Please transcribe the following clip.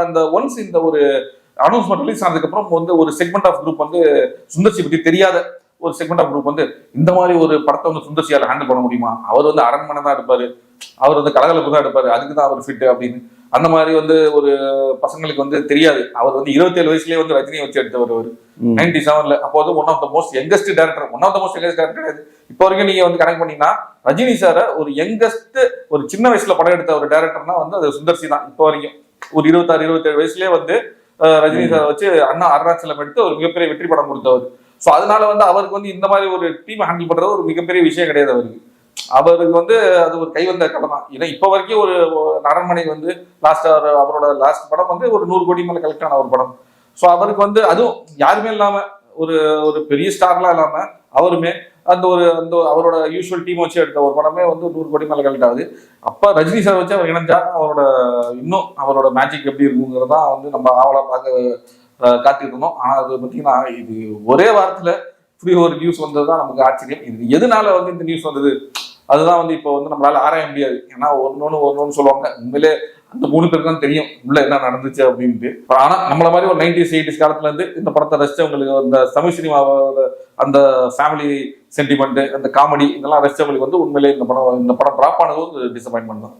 இந்த ஒன்ஸ் இந்த ஒரு அனௌன்ஸ்மெண்ட் ரிலீஸ் ஆனதுக்கு அப்புறம் வந்து ஒரு செக்மெண்ட் ஆஃப் குரூப் வந்து சுந்தர்சி பத்தி தெரியாத ஒரு செக்மெண்ட் ஆஃப் குரூப் வந்து இந்த மாதிரி ஒரு படத்தை வந்து சுந்தர்சியால ஹேண்டில் பண்ண முடியுமா, அவர் வந்து அரண்மனை தான் எடுப்பாரு, அவர் வந்து கலகலப்பு தான் எடுப்பாரு, அதுக்கு தான் அவர் ஃபிட் அப்படின்னு அந்த மாதிரி வந்து ஒரு பசங்களுக்கு வந்து தெரியாது. அவர் வந்து 27 வயசுலயே வந்து ரஜினியை வச்சு எடுத்தவர் அவர் 97ல. அப்போ வந்து one of the most youngest director, one of the most youngest director கிடையாது. இப்போ வரைக்கும் நீங்க வந்து கனெக்ட் பண்ணீங்கன்னா ரஜினி சாரை ஒரு யங்கஸ்ட் ஒரு சின்ன வயசுல படம் எடுத்த ஒரு டேரக்டர்னா வந்து அது சுந்தர்சி தான். இப்போ வரைக்கும் ஒரு 26 27 வயசுலயே வந்து ரஜினி சாரை வச்சு அண்ணா அருணாச்சலம் எடுத்து ஒரு மிகப்பெரிய வெற்றி படம் கொடுத்தவர். ஸோ அதனால வந்து அவருக்கு வந்து இந்த மாதிரி ஒரு டீம் ஹேண்டில் பண்றது ஒரு மிகப்பெரிய விஷயம் கிடையாது அவருக்கு. அவருக்கு வந்து அது ஒரு கைவந்த கலை தான். ஏன்னா இப்ப வரைக்கும் ஒரு அரண்மனை வந்து லாஸ்டா அவரோட லாஸ்ட் படம் வந்து ஒரு 100 கோடி மேல கலெக்ட் ஆன ஒரு படம். ஸோ அவருக்கு வந்து அதுவும் யாருமே இல்லாம ஒரு ஒரு பெரிய ஸ்டார்லாம் இல்லாம அவருமே அந்த அவரோட யூஸ்வல் டீம் வச்சு எடுத்த ஒரு படமே வந்து 100 கோடி மேல கலெக்ட் ஆகுது. அப்ப ரஜினி சார் வச்சு அவர் இணைஞ்சா இன்னும் அவரோட மேஜிக் எப்படி இருக்குங்கிறதா வந்து நம்ம ஆவலா பார்க்க காத்துட்டு இருந்தோம். ஆனா அது பார்த்தீங்கன்னா இது ஒரே வாரத்துல இப்படி ஒரு நியூஸ் வந்ததுதான் நமக்கு ஆச்சரியம். இது எதனால வந்து இந்த நியூஸ் வந்தது அதுதான் வந்து இப்போ வந்து நம்மளால ஆராய முடியாது. ஏன்னா ஒன்னொன்னு சொல்லுவாங்க, உண்மையிலே அந்த 3 பேருக்கு தான் தெரியும் உள்ள என்ன நடந்துச்சு அப்படின்ட்டு. ஆனா நம்மள மாதிரி ஒரு 90s 80s காலத்துல இருந்து இந்த படத்தை ரசிச்சவங்களுக்கு, அந்த தமிழ் சினிமாவோட அந்த ஃபேமிலி சென்டிமெண்ட், அந்த காமெடி இதெல்லாம் ரசிச்சவங்களுக்கு வந்து உண்மையிலே இந்த படம் டிராப் ஆனது ஒரு டிசப்பாயின்மெண்ட் தான்.